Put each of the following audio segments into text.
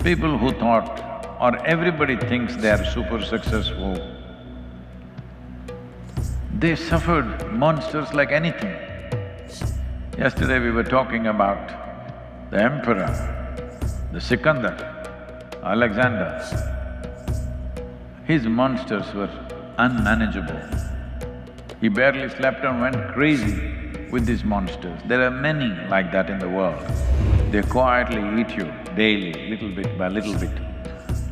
People who thought or everybody thinks they are super successful, they suffered monsters like anything. Yesterday we were talking about the emperor, the Sikandar, Alexander. His monsters were unmanageable. He barely slept and went crazy with these monsters. There are many like that in the world. They quietly eat you daily, little bit by little bit.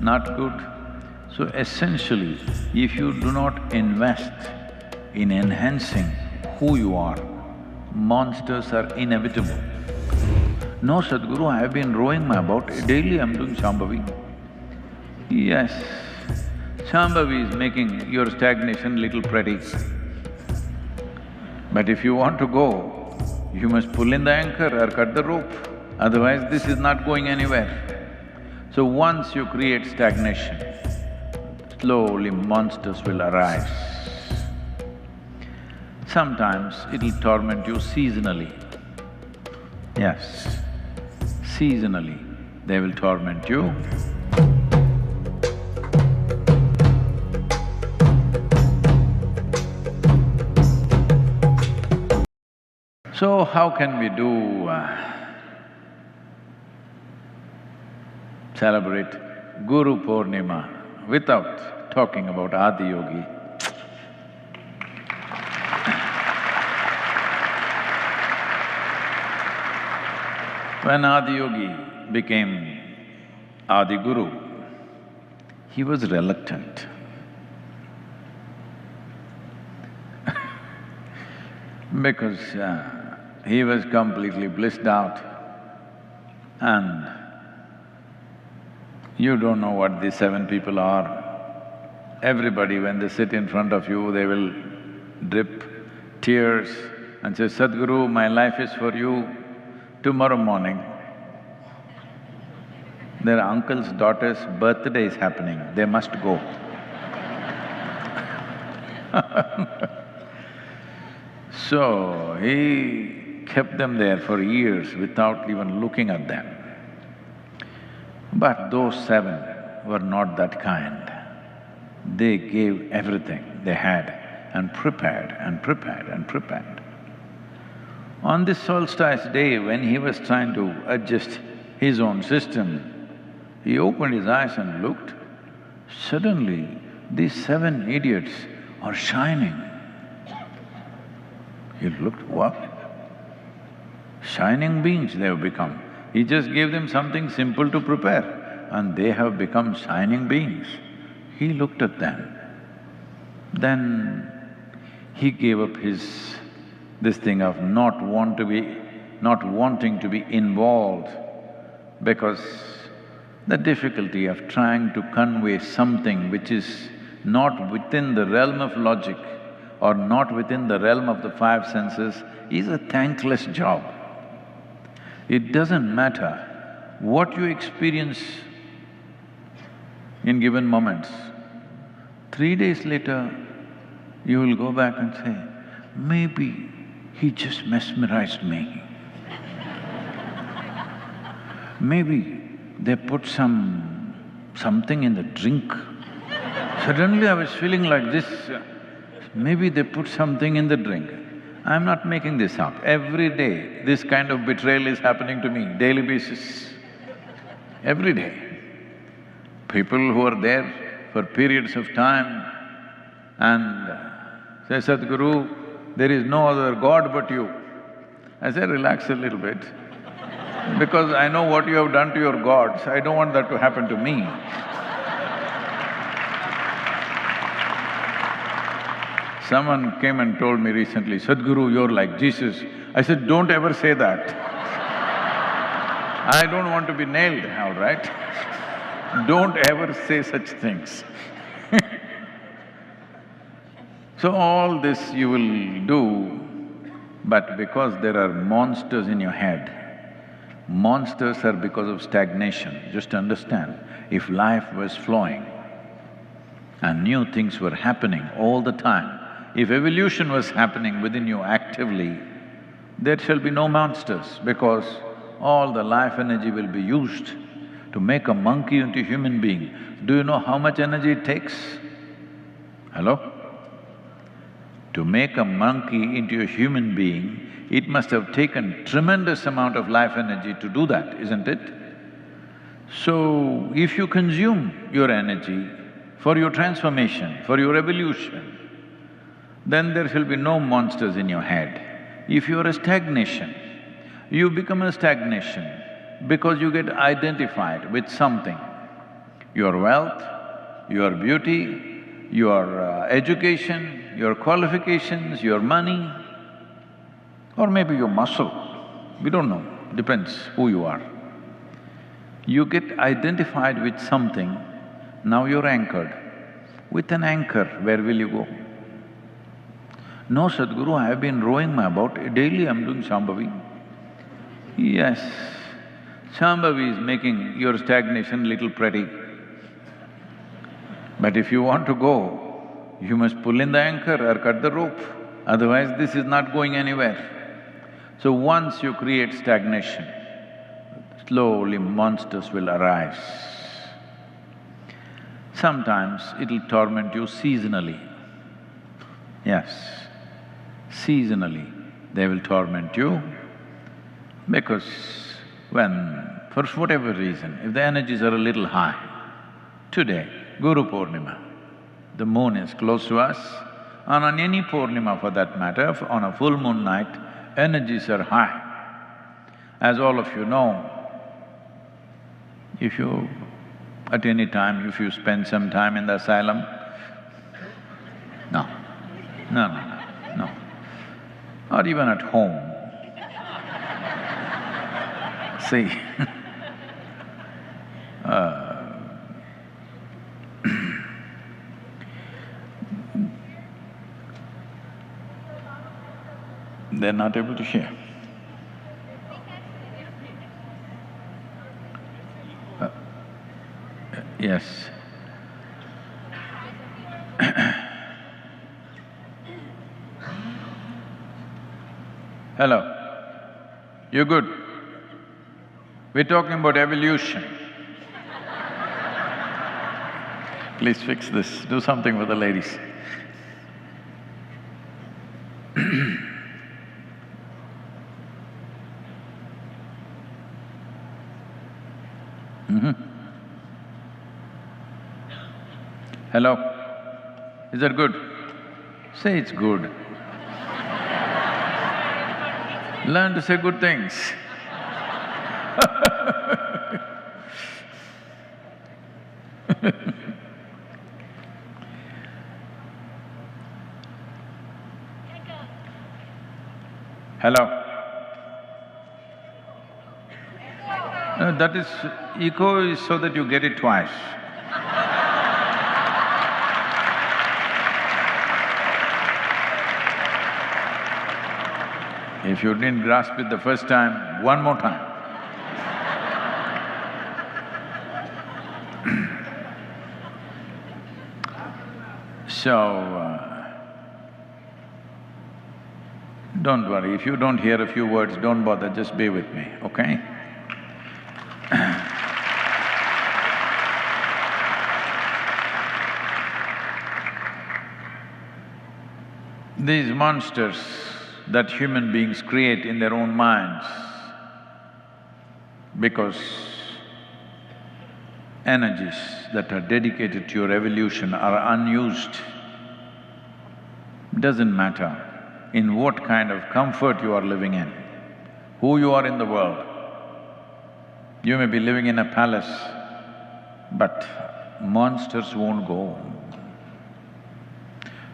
Not good. So essentially, if you do not invest in enhancing who you are, monsters are inevitable. No, Sadhguru, I have been rowing my boat, daily I'm doing Shambavi. Yes, Shambavi is making your stagnation little pretty. But if you want to go, you must pull in the anchor or cut the rope, otherwise this is not going anywhere. So once you create stagnation, slowly monsters will arise. Sometimes it'll torment you seasonally. Yes, seasonally they will torment you. So how can we celebrate Guru Purnima without talking about Adi Yogi? When Adi Yogi became Adi Guru, he was reluctant. Because he was completely blissed out and you don't know what these seven people are. Everybody, when they sit in front of you, they will drip tears and say, Sadhguru, my life is for you. Tomorrow morning, their uncle's daughter's birthday is happening, they must go. So, he kept them there for years without even looking at them. But those seven were not that kind. They gave everything they had and prepared and prepared and prepared. On this solstice day, when he was trying to adjust his own system, he opened his eyes and looked. Suddenly, these seven idiots are shining. He looked, what? Shining beings they have become. He just gave them something simple to prepare and they have become shining beings. He looked at them. Then he gave up this thing of not wanting to be involved, because the difficulty of trying to convey something which is not within the realm of logic or not within the realm of the five senses is a thankless job. It doesn't matter what you experience in given moments. 3 days later, you will go back and say, maybe he just mesmerized me. Maybe they put something in the drink. Suddenly I was feeling like this, maybe they put something in the drink. I'm not making this up. Every day, this kind of betrayal is happening to me, daily basis. Every day. People who are there for periods of time and say, Sadhguru, there is no other God but you. I say, relax a little bit, because I know what you have done to your gods, I don't want that to happen to me. Someone came and told me recently, Sadhguru, you're like Jesus. I said, don't ever say that. I don't want to be nailed, all right? Don't ever say such things. So all this you will do, but because there are monsters in your head, monsters are because of stagnation. Just understand, if life was flowing and new things were happening all the time, if evolution was happening within you actively, there shall be no monsters, because all the life energy will be used To make a monkey into human being, do you know how much energy it takes? Hello? To make a monkey into a human being, it must have taken tremendous amount of life energy to do that, isn't it? So, if you consume your energy for your transformation, for your evolution, then there shall be no monsters in your head. If you're a stagnation, you become a stagnation because you get identified with something. Your wealth, your beauty, your education, your qualifications, your money, or maybe your muscle, we don't know, depends who you are. You get identified with something, now you're anchored. With an anchor, where will you go? No, Sadhguru, I have been rowing my boat, daily I'm doing Shambavi. Yes, Shambavi is making your stagnation little pretty. But if you want to go, you must pull in the anchor or cut the rope, otherwise this is not going anywhere. So once you create stagnation, slowly monsters will arise. Sometimes it'll torment you seasonally. Yes, seasonally they will torment you because when, for whatever reason, if the energies are a little high, today, Guru Purnima, the moon is close to us, and on any Purnima for that matter, on a full moon night, energies are high. As all of you know, if you… at any time, if you spend some time in the asylum, no, no, or even at home, see, they're not able to hear. Yes. Hello, you good? We're talking about evolution. Please fix this, do something for the ladies. Hello? Is that good? Say it's good. Learn to say good things. Hello? No, that is… echo is so that you get it twice. If you didn't grasp it the first time, one more time. So, don't worry, if you don't hear a few words, don't bother, just be with me, okay? These monsters that human beings create in their own minds because energies that are dedicated to your evolution are unused. Doesn't matter in what kind of comfort you are living in, who you are in the world. You may be living in a palace, but monsters won't go.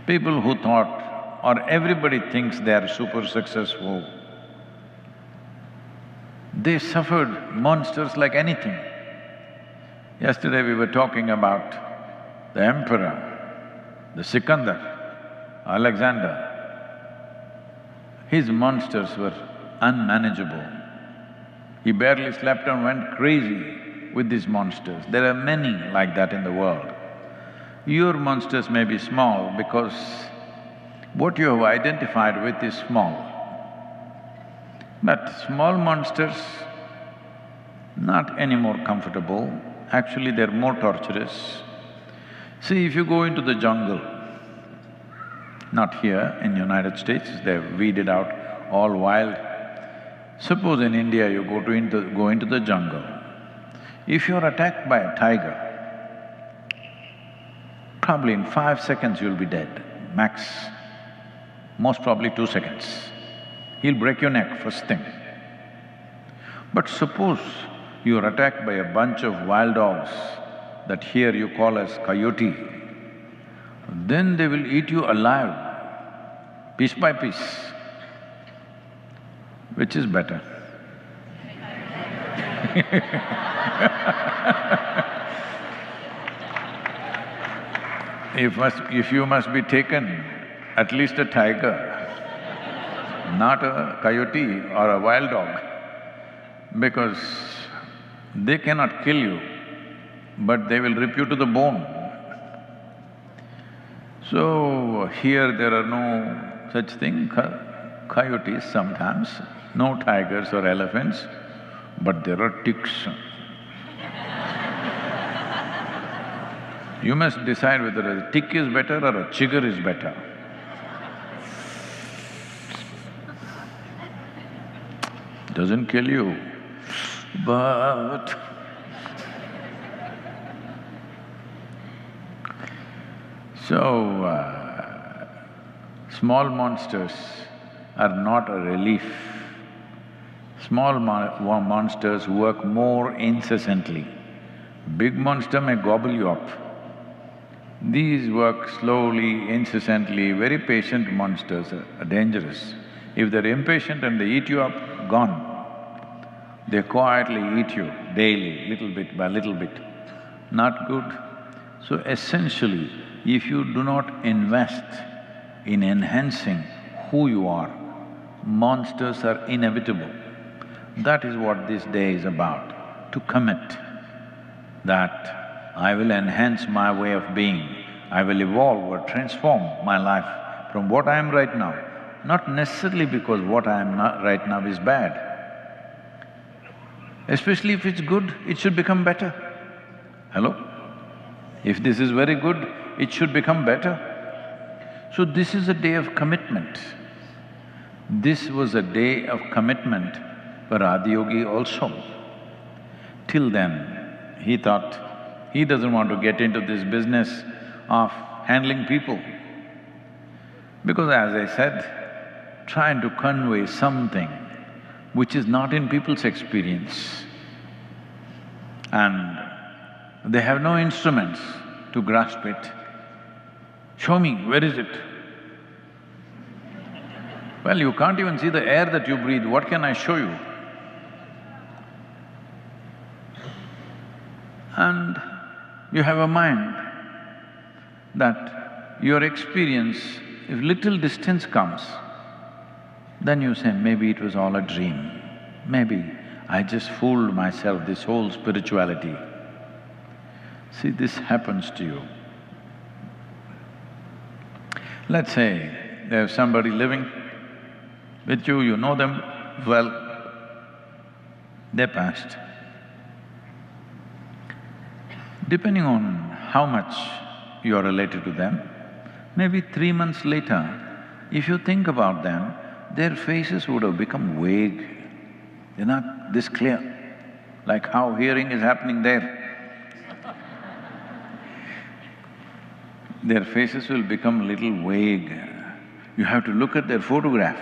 People who thought, or everybody thinks they are super successful, they suffered monsters like anything. Yesterday we were talking about the emperor, the Sikandar, Alexander. His monsters were unmanageable. He barely slept and went crazy with these monsters. There are many like that in the world. Your monsters may be small because what you have identified with is small. But small monsters, not any more comfortable, actually they're more torturous. See, if you go into the jungle, not here in United States, they've weeded out all wild. Suppose in India you go into the jungle, if you're attacked by a tiger, probably in 5 seconds you'll be dead, max, most probably 2 seconds. He'll break your neck first thing. But suppose you're attacked by a bunch of wild dogs that here you call as coyote, then they will eat you alive, piece by piece. Which is better? If you must be taken, at least a tiger, not a coyote or a wild dog, because they cannot kill you, but they will rip you to the bone. So, here there are no such thing, coyotes sometimes, no tigers or elephants, but there are ticks. You must decide whether a tick is better or a chigger is better. Doesn't kill you, but small monsters are not a relief. Small monsters work more incessantly. Big monster may gobble you up. These work slowly, incessantly, very patient monsters are dangerous. If they're impatient and they eat you up, gone. They quietly eat you daily, little bit by little bit. Not good. So essentially, if you do not invest in enhancing who you are, monsters are inevitable. That is what this day is about, to commit that I will enhance my way of being, I will evolve or transform my life from what I am right now, not necessarily because what I am right now is bad. Especially if it's good, it should become better. Hello? If this is very good, it should become better. So this is a day of commitment. This was a day of commitment for Adi Yogi also. Till then, he thought he doesn't want to get into this business of handling people. Because as I said, trying to convey something which is not in people's experience, and they have no instruments to grasp it. Show me, where is it? Well, you can't even see the air that you breathe, what can I show you? And you have a mind that your experience, if little distance comes, then you say, maybe it was all a dream, maybe I just fooled myself, this whole spirituality. See, this happens to you. Let's say there's somebody living with you, you know them well, they passed. Depending on how much you're related to them, maybe 3 months later, if you think about them, their faces would have become vague. They're not this clear, like how hearing is happening there. Their faces will become a little vague. You have to look at their photograph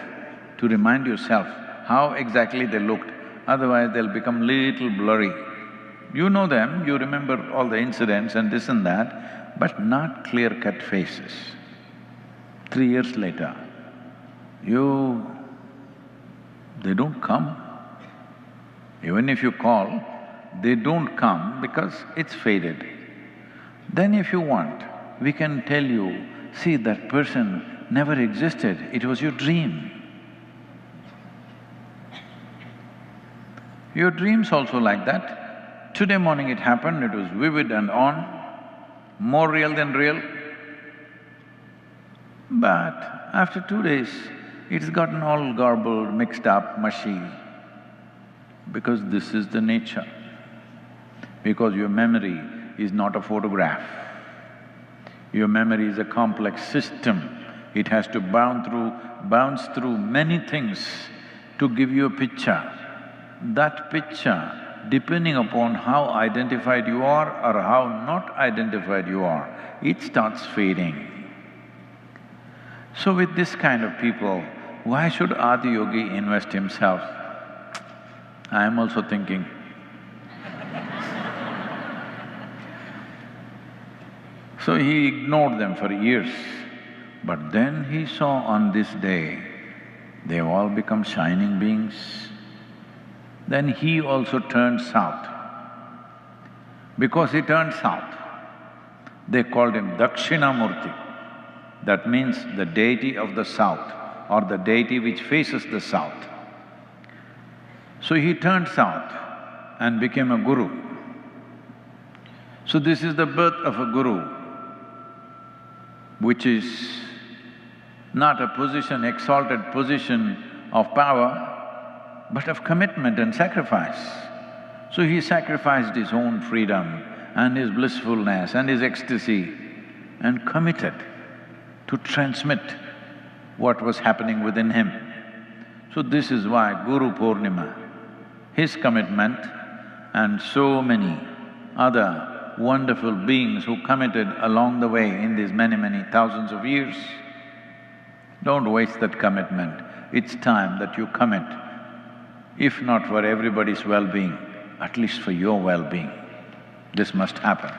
to remind yourself how exactly they looked, otherwise they'll become little blurry. You know them, you remember all the incidents and this and that, but not clear-cut faces. 3 years later, they don't come. Even if you call, they don't come because it's faded. Then if you want, we can tell you, see, that person never existed, it was your dream. Your dream's also like that. Today morning it happened, it was vivid and on, more real than real. But after 2 days, it's gotten all garbled, mixed up, mushy, because this is the nature. because your memory is not a photograph. Your memory is a complex system. It has to bounce through many things to give you a picture. That picture, depending upon how identified you are or how not identified you are, it starts fading. So with this kind of people, why should Adi Yogi invest himself? I am also thinking. So he ignored them for years, but then he saw on this day, they've all become shining beings. Then he also turned south. Because he turned south, they called him Dakshinamurti. That means the deity of the south or the deity which faces the south. So he turned south and became a guru. So this is the birth of a guru, which is not a position, exalted position of power, but of commitment and sacrifice. So he sacrificed his own freedom and his blissfulness and his ecstasy and committed to transmit what was happening within him. So this is why Guru Purnima, his commitment and so many other wonderful beings who committed along the way in these many thousands of years, don't waste that commitment. It's time that you commit, if not for everybody's well-being, at least for your well-being. This must happen.